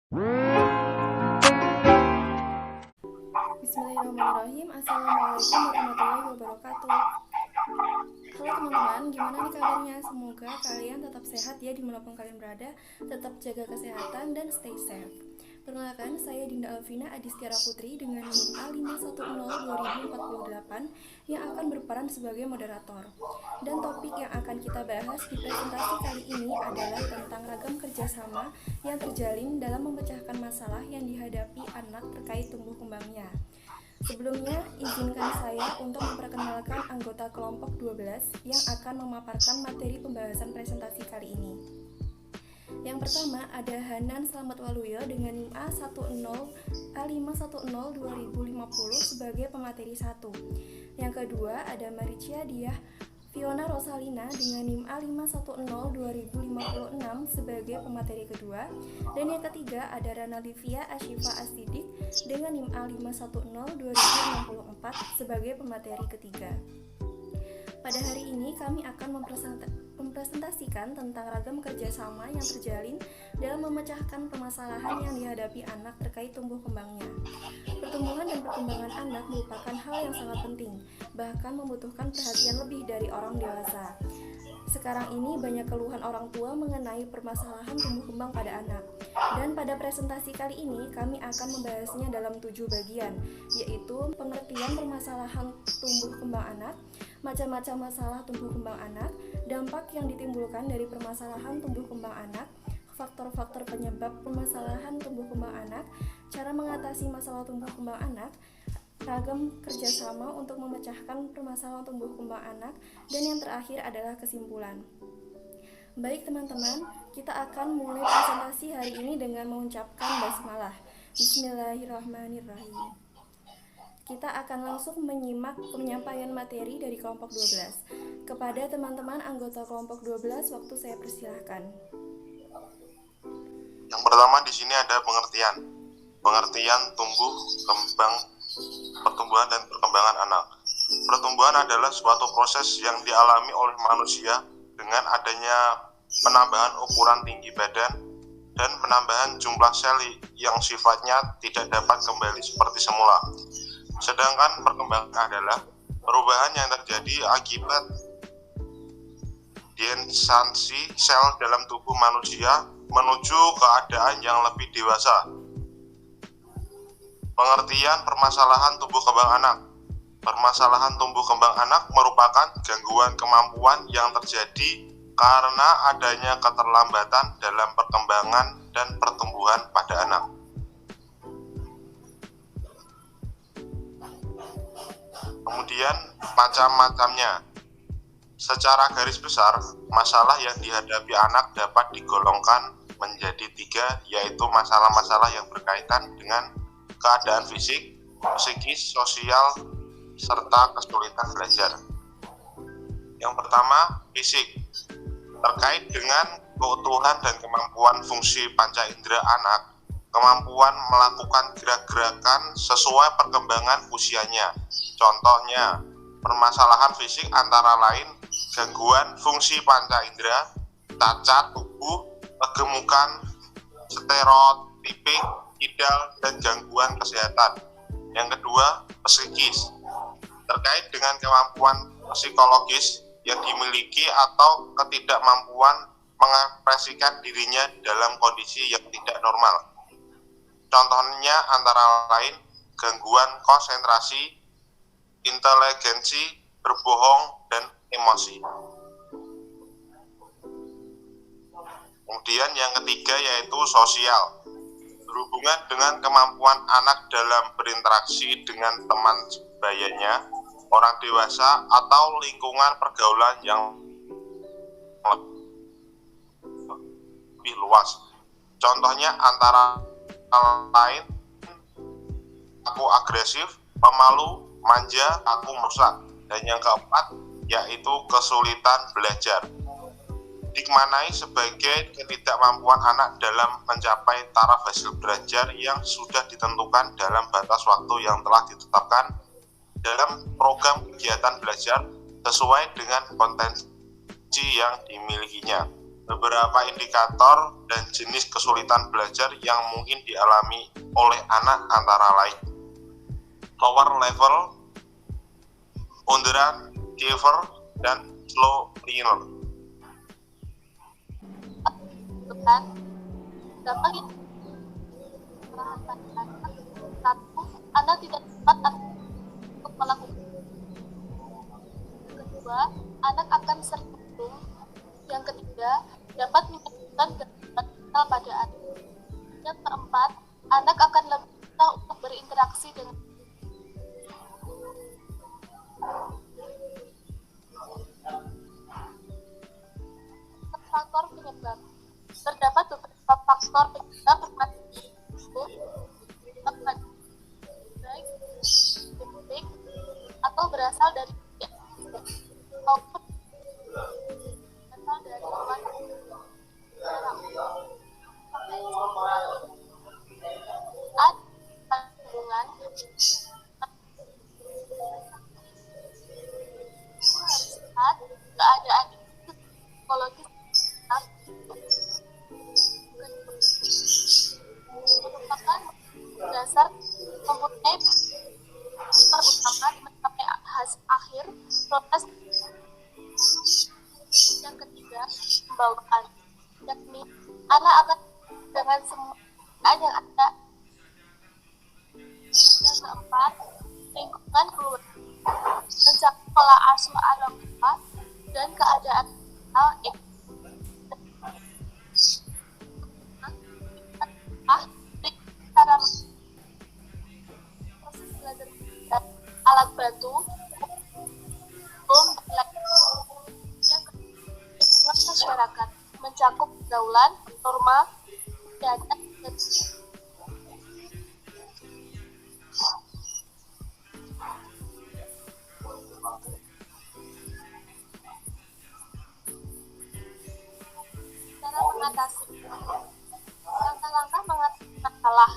Bismillahirrahmanirrahim. Assalamualaikum warahmatullahi wabarakatuh. Halo teman-teman, gimana nih kabarnya? Semoga kalian tetap sehat ya dimanapun kalian berada. Tetap jaga kesehatan dan stay safe. Perkenalkan, saya Dinda Alvina Adistiara Putri dengan NIM A510-2048 yang akan berperan sebagai moderator. Dan topik yang akan kita bahas di presentasi kali ini adalah tentang ragam kerjasama yang terjalin dalam memecahkan masalah yang dihadapi anak terkait tumbuh kembangnya. Sebelumnya, izinkan saya untuk memperkenalkan anggota kelompok 12 yang akan memaparkan materi pembahasan presentasi kali ini. Yang pertama ada Hanan Slamet Waluyo dengan NIM A510-2050 sebagai pemateri 1. Yang kedua ada Maricia Diah Fiona Rosalina dengan NIM A510-2056 sebagai pemateri kedua. Dan yang ketiga ada Rana Livia Ashifa Asidik dengan NIM A510-2064 sebagai pemateri ketiga. Pada hari ini kami akan mempresentasikan tentang ragam kerjasama yang terjalin dalam memecahkan permasalahan yang dihadapi anak terkait tumbuh kembangnya. Pertumbuhan dan perkembangan anak merupakan hal yang sangat penting, bahkan membutuhkan perhatian lebih dari orang dewasa. Sekarang ini banyak keluhan orang tua mengenai permasalahan tumbuh kembang pada anak. Dan pada presentasi kali ini kami akan membahasnya dalam 7 bagian, yaitu pengertian permasalahan tumbuh kembang anak, macam-macam masalah tumbuh kembang anak, dampak yang ditimbulkan dari permasalahan tumbuh kembang anak, faktor-faktor penyebab permasalahan tumbuh kembang anak, cara mengatasi masalah tumbuh kembang anak, ragam kerjasama untuk memecahkan permasalahan tumbuh kembang anak, dan yang terakhir adalah kesimpulan. Baik teman-teman, kita akan mulai presentasi hari ini dengan mengucapkan basmalah. Bismillahirrahmanirrahim. Kita akan langsung menyimak penyampaian materi dari kelompok 12. Kepada teman-teman anggota kelompok 12, waktu saya persilahkan. Yang pertama di sini ada pengertian tumbuh kembang, pertumbuhan dan perkembangan anak. Pertumbuhan adalah suatu proses yang dialami oleh manusia dengan adanya penambahan ukuran tinggi badan dan penambahan jumlah sel yang sifatnya tidak dapat kembali seperti semula. Sedangkan perkembangan adalah perubahan yang terjadi akibat diensansi sel dalam tubuh manusia menuju keadaan yang lebih dewasa. Pengertian permasalahan tumbuh kembang anak. Permasalahan tumbuh kembang anak merupakan gangguan kemampuan yang terjadi karena adanya keterlambatan dalam perkembangan dan pertumbuhan pada anak. Kemudian macam-macamnya. Secara garis besar, masalah yang dihadapi anak dapat digolongkan menjadi 3, yaitu masalah-masalah yang berkaitan dengan keadaan fisik, psikis, sosial, serta kesulitan belajar. Yang pertama, fisik. Terkait dengan keutuhan dan kemampuan fungsi panca indera anak, kemampuan melakukan gerak-gerakan sesuai perkembangan usianya. Contohnya, permasalahan fisik antara lain gangguan fungsi panca indera, cacat tubuh, kegemukan, stereotipik, kidal, dan gangguan kesehatan. Yang kedua, psikis. Terkait dengan kemampuan psikologis yang dimiliki atau ketidakmampuan mengekspresikan dirinya dalam kondisi yang tidak normal. Contohnya antara lain gangguan konsentrasi, inteligensi, berbohong, dan emosi. Kemudian yang ketiga yaitu sosial. Berhubungan dengan kemampuan anak dalam berinteraksi dengan teman sebayanya, orang dewasa, atau lingkungan pergaulan yang lebih luas. Contohnya antara lain aku agresif, pemalu, manja, aku merusak. Dan yang keempat yaitu kesulitan belajar. Dimaknai sebagai ketidakmampuan anak dalam mencapai taraf hasil belajar yang sudah ditentukan dalam batas waktu yang telah ditetapkan dalam program kegiatan belajar sesuai dengan potensi yang dimilikinya. beberapa indikator dan jenis kesulitan belajar yang mungkin dialami oleh anak antara lain lower level, underachiever, dan slow learner. Bukan dapat satu, anak tidak dapat untuk melakukan. Kedua, anak akan sering bingung. Yang ketiga, dapat menyebabkan gangguan mental pada anak. Yang keempat, anak akan lebih susah untuk berinteraksi dengan faktor penyebab. Terdapat beberapa faktor penyebab baik genetik atau berasal dari maupun berasal dari luar ada hubungan lihat keadaan psikologis merupakan dasar mempunyai perutama mencapai hasil akhir proses. Yang ketiga, pembawaan, yakni anak akan dengan semua yang ada. Yang keempat, lingkungan keluarga, mencapai pola asuh anak dan keadaan cara proses belajar alat bantu yang masyarakat mencakup pergaulan norma dan cara mengatasi langkah-langkah mengatasi masalah.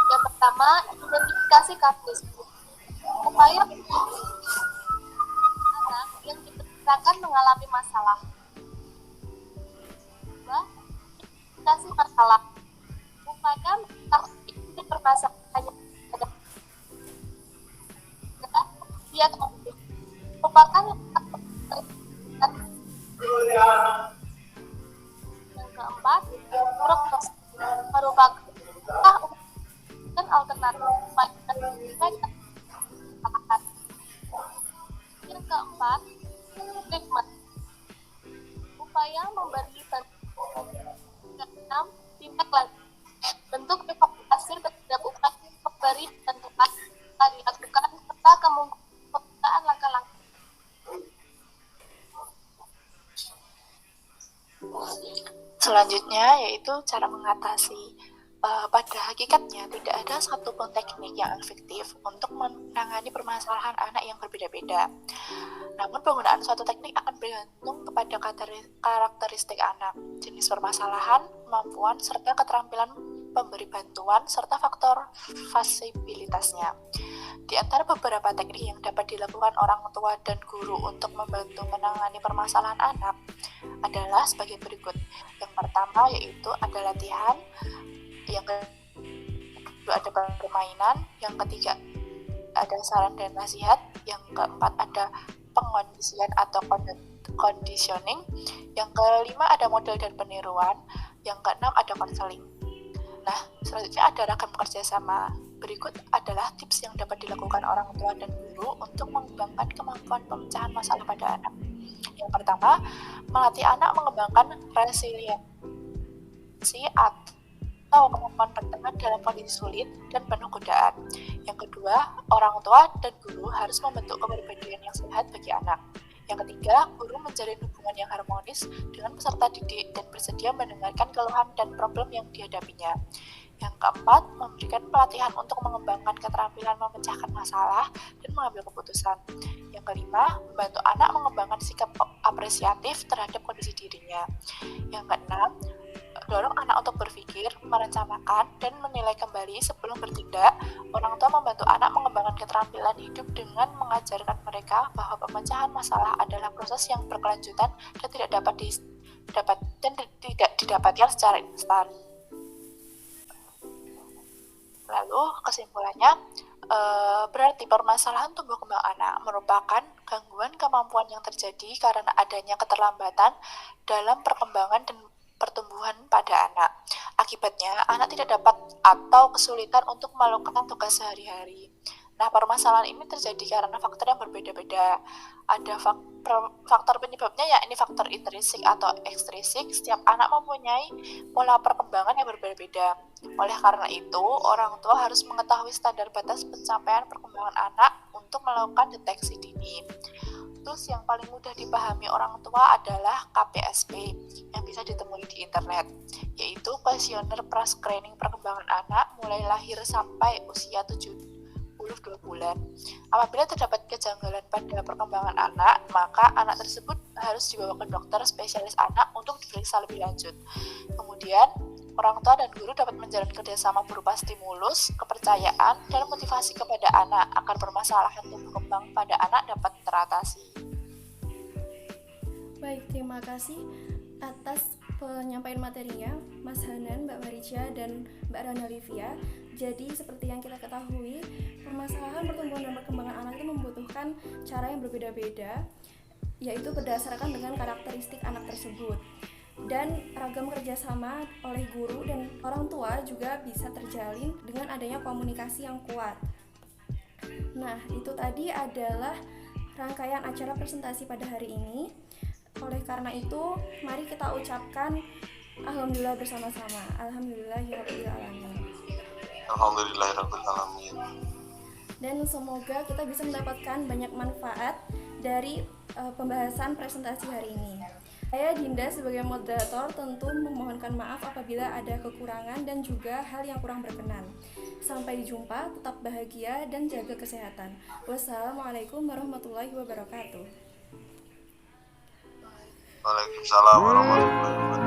Yang pertama, identifikasi kasus. Upaya anak yang diperkirakan mengalami masalah. Kedua, identifikasi masalah. Upaya mengatasi permasalahan yang ada. Diagnosis merupakan yang keempat, prognosis merupakan alternatif yang keempat, treatment upaya memberi bantuan. Yang keenam, tindak lanjut bentuk evaluasi terhadap upaya memberi bantuan telah dilakukan serta kemungkinan langkah-langkah. Selanjutnya yaitu cara mengatasi. Pada hakikatnya tidak ada satupun teknik yang efektif untuk menangani permasalahan anak yang berbeda-beda. Namun penggunaan suatu teknik akan bergantung kepada karakteristik anak, jenis permasalahan, kemampuan, serta keterampilan pemberi bantuan, serta faktor fasibilitasnya. Di antara beberapa teknik yang dapat dilakukan orang tua dan guru untuk membantu menangani permasalahan anak adalah sebagai berikut. Yang pertama yaitu ada latihan, yang kedua ada permainan, yang ketiga ada saran dan nasihat, yang keempat ada pengkondisian atau conditioning, yang kelima ada model dan peniruan, yang keenam ada konseling. Nah, selanjutnya ada ragam kerjasama. Berikut adalah tips yang dapat dilakukan orang tua dan guru untuk mengembangkan kemampuan pemecahan masalah pada anak. Yang pertama, melatih anak mengembangkan resiliensi atau kemampuan bertahan dalam kondisi sulit dan penuh godaan. Yang kedua, orang tua dan guru harus membentuk kepribadian yang sehat bagi anak. Yang ketiga, guru menjalin hubungan yang harmonis dengan peserta didik dan bersedia mendengarkan keluhan dan problem yang dihadapinya. Yang keempat, memberikan pelatihan untuk mengembangkan keterampilan memecahkan masalah dan mengambil keputusan. Yang kelima, membantu anak mengembangkan sikap apresiatif terhadap kondisi dirinya. Yang keenam, dorong anak untuk berpikir, merencanakan, dan menilai kembali sebelum bertindak. Orang tua membantu anak mengembangkan keterampilan hidup dengan mengajarkan mereka bahwa pemecahan masalah adalah proses yang berkelanjutan dan tidak dapat tidak didapatkan secara instan. Lalu kesimpulannya, berarti permasalahan tumbuh kembang anak merupakan gangguan kemampuan yang terjadi karena adanya keterlambatan dalam perkembangan dan pertumbuhan pada anak. Akibatnya, anak tidak dapat atau kesulitan untuk melakukan tugas sehari-hari. Nah, permasalahan ini terjadi karena faktor yang berbeda-beda. Ada faktor penyebabnya, yakni faktor intrinsik atau ekstrinsik. Setiap anak mempunyai pola perkembangan yang berbeda-beda. Oleh karena itu, orang tua harus mengetahui standar batas pencapaian perkembangan anak untuk melakukan deteksi dini. Tools yang paling mudah dipahami orang tua adalah KPSP yang bisa ditemui di internet, yaitu kuesioner pra-screening perkembangan anak mulai lahir sampai usia 72 bulan. Apabila terdapat kejanggalan pada perkembangan anak, maka anak tersebut harus dibawa ke dokter spesialis anak untuk diperiksa lebih lanjut. Kemudian, orang tua dan guru dapat menjalin kerjasama berupa stimulus, kepercayaan, dan motivasi kepada anak agar permasalahan tumbuh kembang pada anak dapat teratasi. Baik, terima kasih atas penyampaian materinya Mas Hanan, Mbak Maricia, dan Mbak Rana Livia. Jadi seperti yang kita ketahui, permasalahan pertumbuhan dan perkembangan anak itu membutuhkan cara yang berbeda-beda, yaitu berdasarkan dengan karakteristik anak tersebut. Dan ragam kerjasama oleh guru dan orang tua juga bisa terjalin dengan adanya komunikasi yang kuat. Nah, itu tadi adalah rangkaian acara presentasi pada hari ini. Oleh karena itu, mari kita ucapkan alhamdulillah bersama-sama. Alhamdulillahirabbil alamin. Alhamdulillahirabbil alamin. Dan semoga kita bisa mendapatkan banyak manfaat dari pembahasan presentasi hari ini. Saya Dinda sebagai moderator tentu memohonkan maaf apabila ada kekurangan dan juga hal yang kurang berkenan. Sampai jumpa, tetap bahagia dan jaga kesehatan. Wassalamualaikum warahmatullahi wabarakatuh. Waalaikumsalam warahmatullahi wabarakatuh.